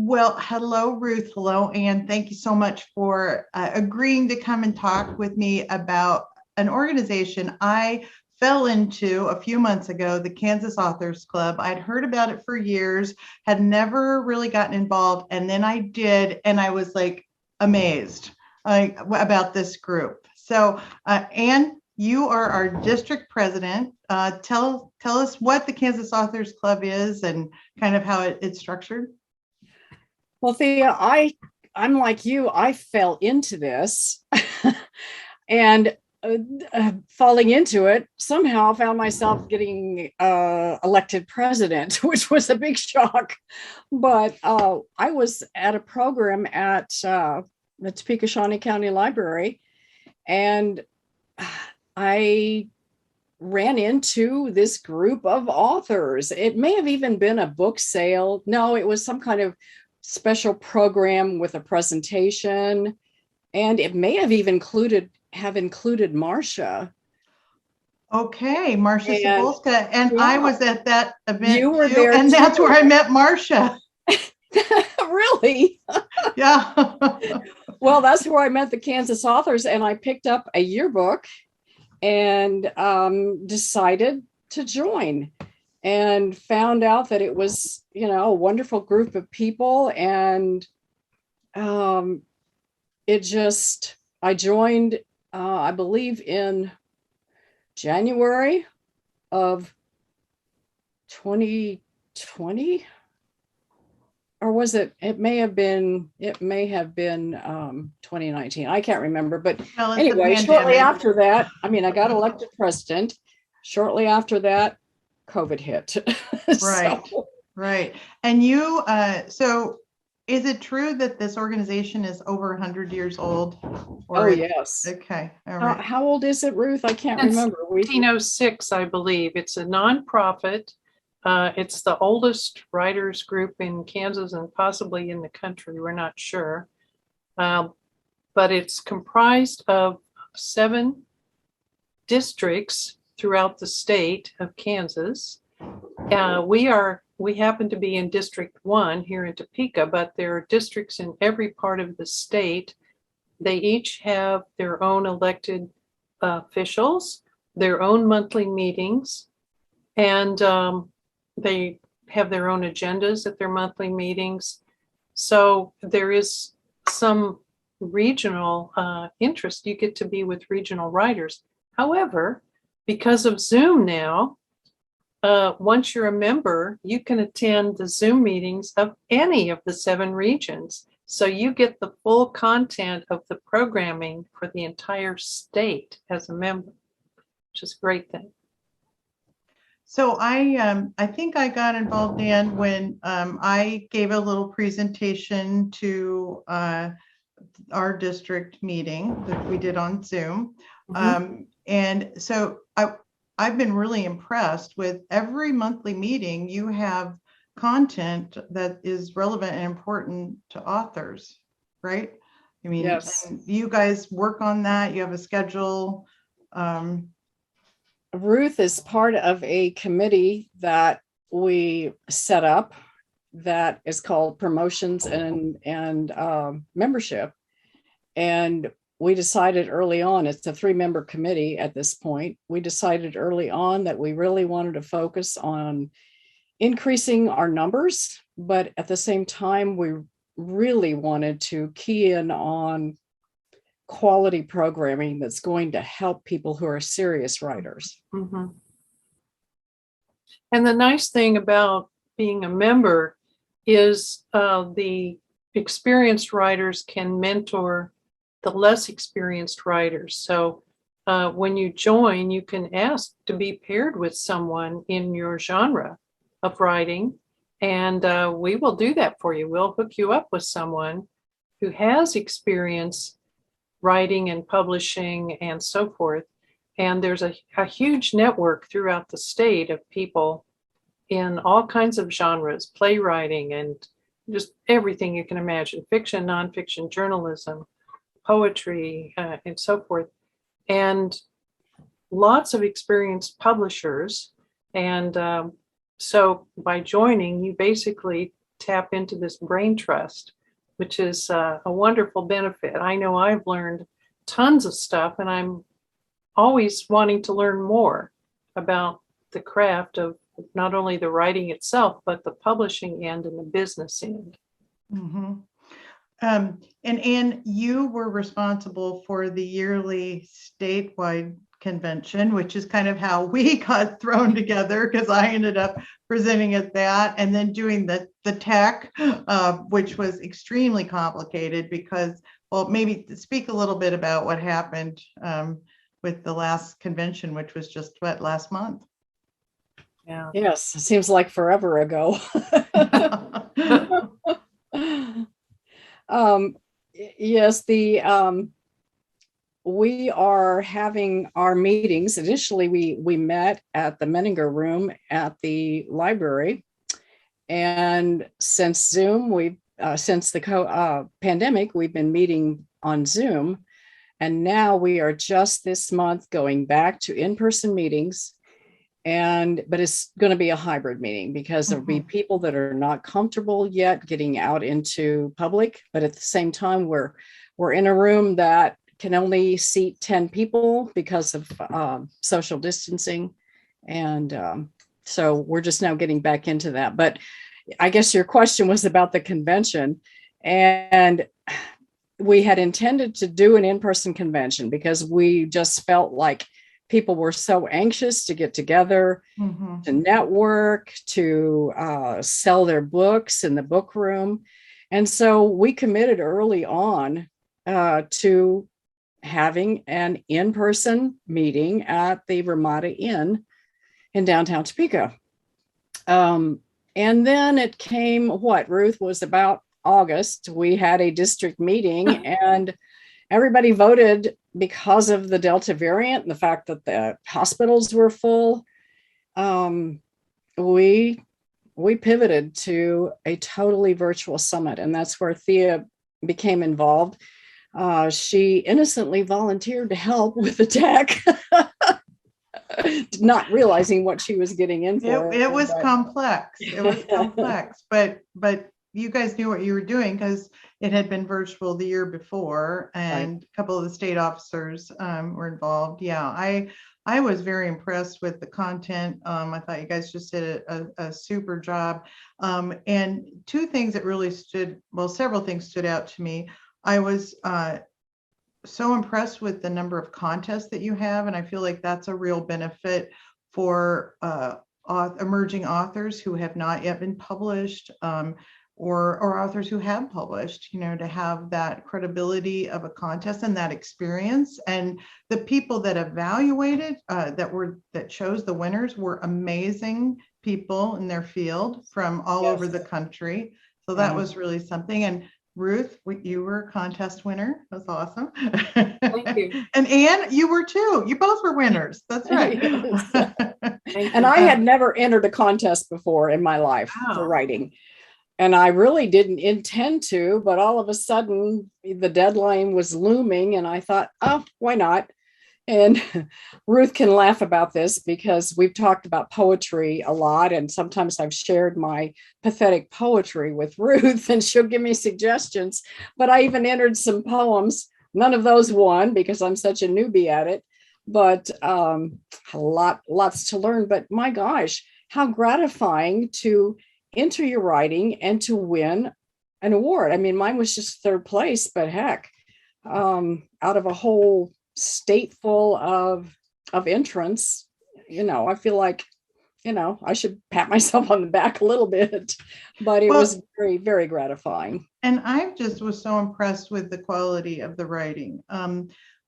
Well, hello, Ruth. Hello, Anne. Thank you so much for agreeing to come and talk with me about an organization I fell into a few months ago, the Kansas Authors Club. I'd heard about it for years, had never really gotten involved, and then I did, and I was like amazed about this group. So, Anne, you are our district president. Tell us what the Kansas Authors Club is and kind of how it's structured. Well, Thea, I'm like you. I fell into this and falling into it, somehow found myself getting elected president, which was a big shock. But I was at a program at the Topeka Shawnee County Library, and I ran into this group of authors. It may have even been a book sale. No, it was some kind of special program with a presentation, and it may have even included Marcia. Okay, Marcia Cebulska, and yeah, I was at that event. You were too, there, and too. That's where I met Marcia. Really? Yeah. Well, that's where I met the Kansas authors, and I picked up a yearbook and decided to join, and found out that it was, a wonderful group of people. And I joined, I believe, in January of 2020, or was it may have been 2019. I can't remember. But anyway, shortly after that, I got elected president. Shortly after that, COVID hit. Right. Right. And you, so is it true that this organization is over 100 years old? Yes. Okay. All right. How old is it, Ruth? I can't remember. 1906, I believe. It's a nonprofit. It's the oldest writers group in Kansas and possibly in the country. We're not sure. But it's comprised of 7 districts throughout the state of Kansas. We happen to be in District 1 here in Topeka, but there are districts in every part of the state. They each have their own elected officials, their own monthly meetings, and they have their own agendas at their monthly meetings. So there is some regional interest. You get to be with regional writers. However, because of Zoom now, once you're a member, you can attend the Zoom meetings of any of the 7 regions. So you get the full content of the programming for the entire state as a member, which is a great thing. So I think I got involved in when I gave a little presentation to our district meeting that we did on Zoom. Mm-hmm. And so I've been really impressed with every monthly meeting. You have content that is relevant and important to authors, right? Yes. And you guys work on that. You have a schedule. Ruth is part of a committee that we set up that is called Promotions and Membership. And we decided early on, it's a 3-member committee at this point. We decided early on that we really wanted to focus on increasing our numbers, but at the same time, we really wanted to key in on quality programming that's going to help people who are serious writers. Mm-hmm. And the nice thing about being a member is the experienced writers can mentor the less experienced writers. So when you join, you can ask to be paired with someone in your genre of writing, and we will do that for you. We'll hook you up with someone who has experience writing and publishing and so forth. And there's a huge network throughout the state of people in all kinds of genres, playwriting and just everything you can imagine, fiction, nonfiction, journalism, poetry, and so forth. And lots of experienced publishers. And so by joining, you basically tap into this brain trust, which is a wonderful benefit. I know I've learned tons of stuff, and I'm always wanting to learn more about the craft of not only the writing itself, but the publishing end and the business end. Mm-hmm. And Anne, you were responsible for the yearly statewide convention, which is kind of how we got thrown together, because I ended up presenting at that and then doing the tech, which was extremely complicated because, well, maybe speak a little bit about what happened with the last convention, which was just last month. Yeah. Yes, it seems like forever ago. Yes, we are having our meetings. Initially, we met at the Menninger room at the library, and since Zoom, since the pandemic, we've been meeting on Zoom, and now we are just this month going back to in-person meetings. But it's going to be a hybrid meeting because there'll be people that are not comfortable yet getting out into public, but at the same time, we're in a room that can only seat 10 people because of social distancing. And so we're just now getting back into that. But I guess your question was about the convention, and we had intended to do an in-person convention because we just felt like people were so anxious to get together, to network, to sell their books in the book room. And so we committed early on to having an in-person meeting at the Ramada Inn in downtown Topeka. And then it came, Ruth, was about August. We had a district meeting and everybody voted because of the Delta variant and the fact that the hospitals were full. We pivoted to a totally virtual summit, and that's where Thea became involved. She innocently volunteered to help with the tech, not realizing what she was getting in for. It was complex. It was complex, but you guys knew what you were doing because it had been virtual the year before, and right. A couple of the state officers were involved. Yeah, I was very impressed with the content. I thought you guys just did a super job. And two things that really several things stood out to me. I was so impressed with the number of contests that you have, and I feel like that's a real benefit for emerging authors who have not yet been published. Or authors who have published, to have that credibility of a contest and that experience. And the people that evaluated, that chose the winners were amazing people in their field from all over the country. So that was really something. And Ruth, you were a contest winner. That's awesome. Thank you. And Anne, you were too. You both were winners. That's right. And I had never entered a contest before in my life for writing. And I really didn't intend to, but all of a sudden the deadline was looming and I thought, oh, why not? And Ruth can laugh about this because we've talked about poetry a lot. And sometimes I've shared my pathetic poetry with Ruth and she'll give me suggestions. But I even entered some poems. None of those won because I'm such a newbie at it. But lots to learn. But my gosh, how gratifying to enter your writing and to win an award. I mean, mine was just third place, but heck, out of a whole state full of entrants, I feel like, I should pat myself on the back a little bit, but it was very, very gratifying. And I just was so impressed with the quality of the writing.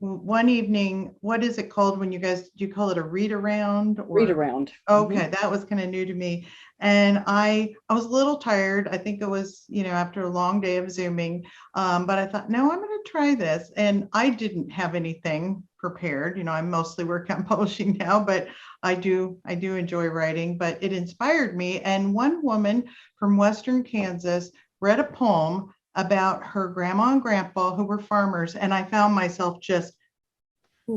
One evening, what is it called when do you call it a read around? Read around. Okay, that was kind of new to me. And I was a little tired. I think it was, after a long day of Zooming, but I thought, no, I'm going to try this. And I didn't have anything prepared. I mostly work on publishing now, but I do enjoy writing, but it inspired me. And one woman from Western Kansas read a poem about her grandma and grandpa who were farmers. And I found myself just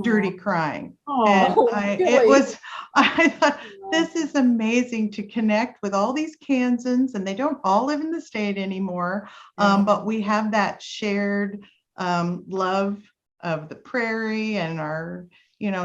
dirty crying. Oh, And really? I thought, this is amazing to connect with all these Kansans, and they don't all live in the state anymore. But we have that shared love of the prairie and our,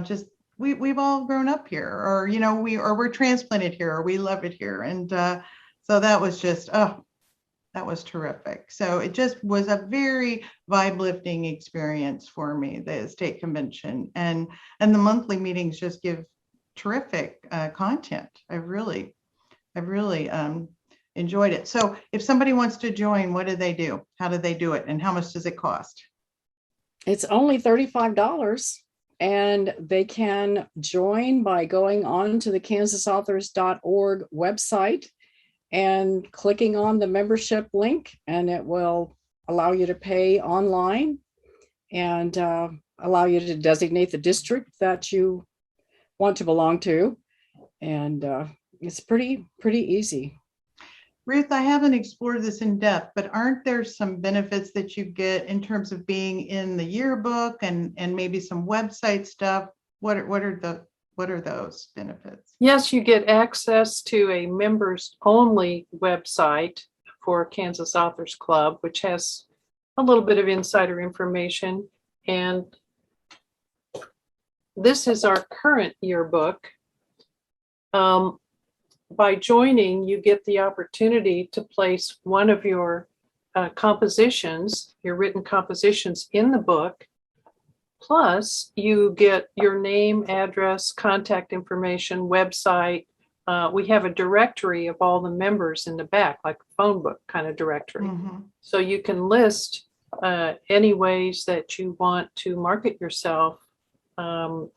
just we've all grown up here, or we're transplanted here, or we love it here. And so that was just, that was terrific. So it just was a very vibe lifting experience for me, the state convention, and the monthly meetings just give terrific content. I've really enjoyed it. So if somebody wants to join, what do they do? How do they do it? And how much does it cost? It's only $35, and they can join by going on to the kansasauthors.org website and clicking on the membership link, and it will allow you to pay online and allow you to designate the district that you want to belong to. And it's pretty easy. Ruth, I haven't explored this in depth, but aren't there some benefits that you get in terms of being in the yearbook and maybe some website stuff? What are those benefits? Yes, you get access to a members only website for Kansas Authors Club, which has a little bit of insider information. And this is our current yearbook. By joining, you get the opportunity to place one of your compositions, your written compositions, in the book. Plus, you get your name, address, contact information, website. We have a directory of all the members in the back, like a phone book kind of directory. Mm-hmm. So you can list any ways that you want to market yourself. And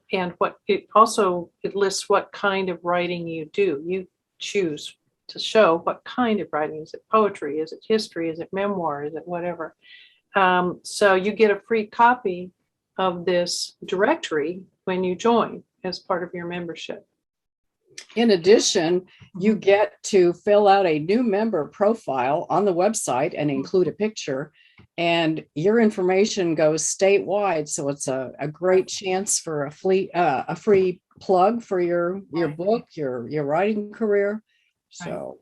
it lists what kind of writing you do. You choose to show what kind of writing. Is it poetry? Is it history? Is it memoir? Is it whatever? So you get a free copy of this directory when you join as part of your membership. In addition, you get to fill out a new member profile on the website and include a picture, and your information goes statewide. So it's a great chance for a free plug for your book, your writing career. So,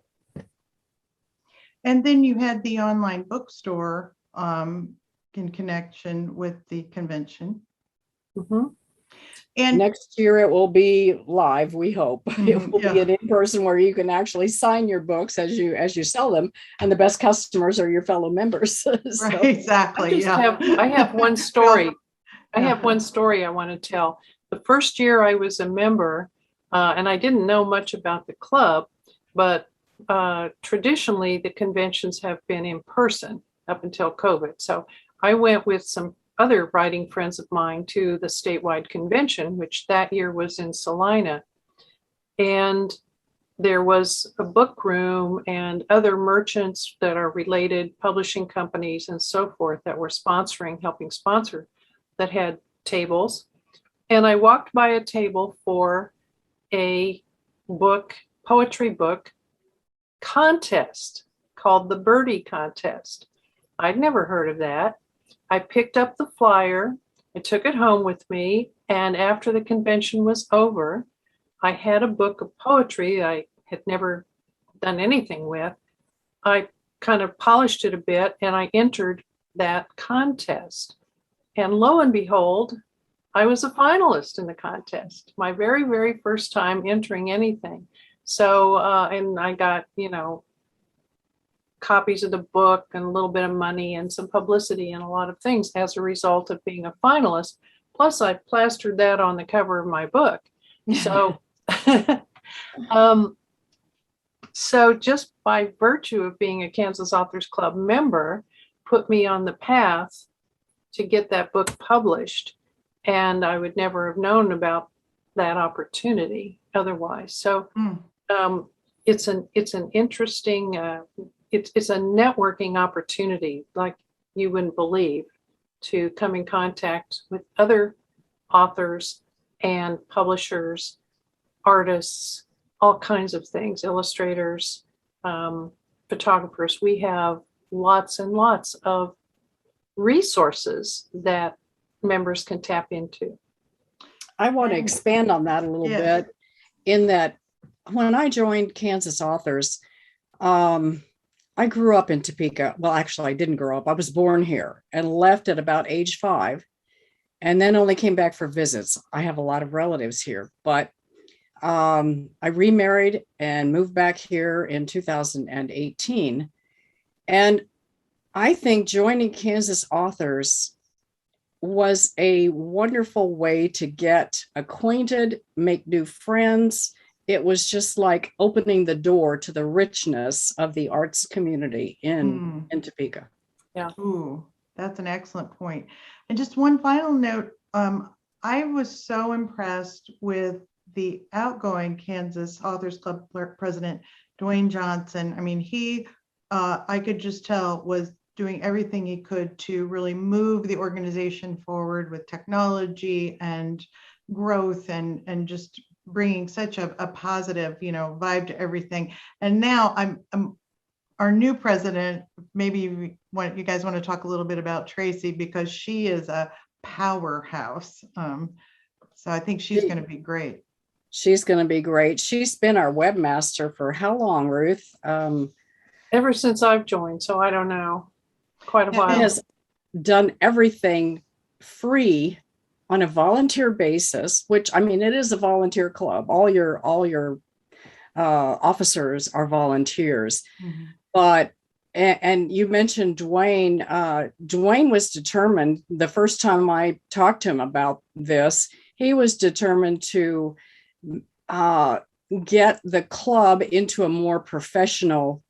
and then you had the online bookstore in connection with the convention. Mm-hmm. And next year it will be live, we hope. It will be an in-person where you can actually sign your books as you sell them, and the best customers are your fellow members. So, right, exactly. I have one story. I have one story I want to tell. The first year I was a member, and I didn't know much about the club, but traditionally the conventions have been in person up until COVID. So I went with some other writing friends of mine to the statewide convention, which that year was in Salina. And there was a book room and other merchants that are related, publishing companies and so forth, that were helping sponsor, that had tables. And I walked by a table for a poetry book contest called the Birdie Contest. I'd never heard of that. I picked up the flyer, I took it home with me, and after the convention was over, I had a book of poetry I had never done anything with. I kind of polished it a bit, and I entered that contest. And lo and behold, I was a finalist in the contest, my very, very first time entering anything. So, and I got, copies of the book and a little bit of money and some publicity and a lot of things as a result of being a finalist. Plus, I plastered that on the cover of my book. So, so just by virtue of being a Kansas Authors Club member, put me on the path to get that book published. And I would never have known about that opportunity otherwise. So it's an interesting, it's a networking opportunity like you wouldn't believe, to come in contact with other authors and publishers, artists, all kinds of things, illustrators, photographers. We have lots and lots of resources that members can tap into. I want to And- expand on that a little Yes. bit in that when I joined Kansas Authors, I grew up in Topeka. Well, actually, I didn't grow up. I was born here and left at about age 5 and then only came back for visits. I have a lot of relatives here, but I remarried and moved back here in 2018. And I think joining Kansas Authors was a wonderful way to get acquainted, make new friends. It was just like opening the door to the richness of the arts community in Topeka. Yeah. Ooh, that's an excellent point. And just one final note, I was so impressed with the outgoing Kansas Authors Club president, Dwayne Johnson. I mean, he, I could just tell, was doing everything he could to really move the organization forward with technology and growth and just bringing such a positive, vibe to everything. And now I'm our new president. Maybe you guys want to talk a little bit about Tracy, because she is a powerhouse. So I think she's going to be great. She's going to be great. She's been our webmaster for how long, Ruth? Ever since I've joined, so I don't know. Quite a Yeah, while. Has done everything free on a volunteer basis, which, I mean, it is a volunteer club. All your officers are volunteers. Mhm. But and you mentioned Dwayne. Dwayne was determined the first time I talked to him about this. He was determined to get the club into a more professional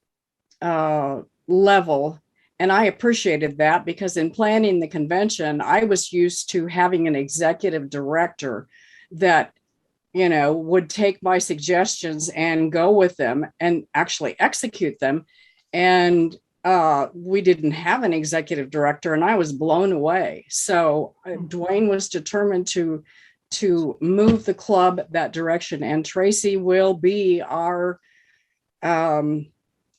level. And I appreciated that, because in planning the convention, I was used to having an executive director that, would take my suggestions and go with them and actually execute them. And we didn't have an executive director, and I was blown away. So Dwayne was determined to move the club that direction. And Tracy will be our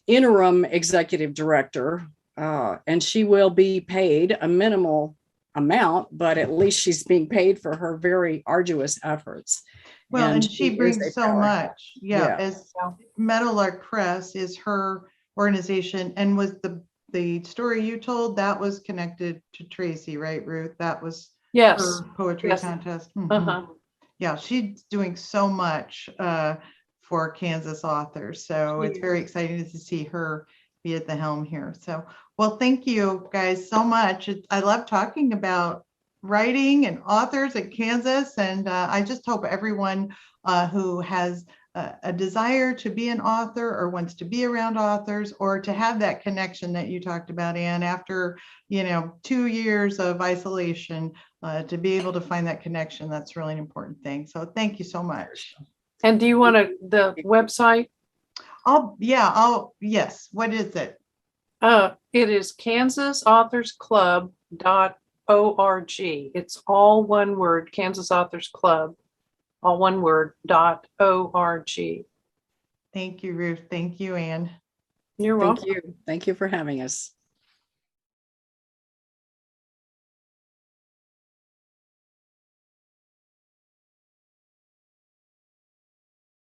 interim executive director. And she will be paid a minimal amount, but at least she's being paid for her very arduous efforts. Well, and she is brings a so powerhouse. much. Yeah, Yeah. as Meadowlark Press is her organization, and was the story you told that was connected to Tracy, right, Ruth? That was Yes. her poetry Yes. contest. Mhm. Uh-huh. Yeah, she's doing so much for Kansas authors. So it's very exciting to see her be at the helm here. So, well, thank you guys so much. I love talking about writing and authors at Kansas. And I just hope everyone who has a desire to be an author or wants to be around authors, or to have that connection that you talked about, Anne, after 2 years of isolation, to be able to find that connection, that's really an important thing. So thank you so much. And do you want the website? Yes. What is it? It is kansasauthors.club.org. It's all one word, Kansas Authors Club, all one word, .org. Thank you, Ruth. Thank you, Anne. You're welcome. Thank you for having us.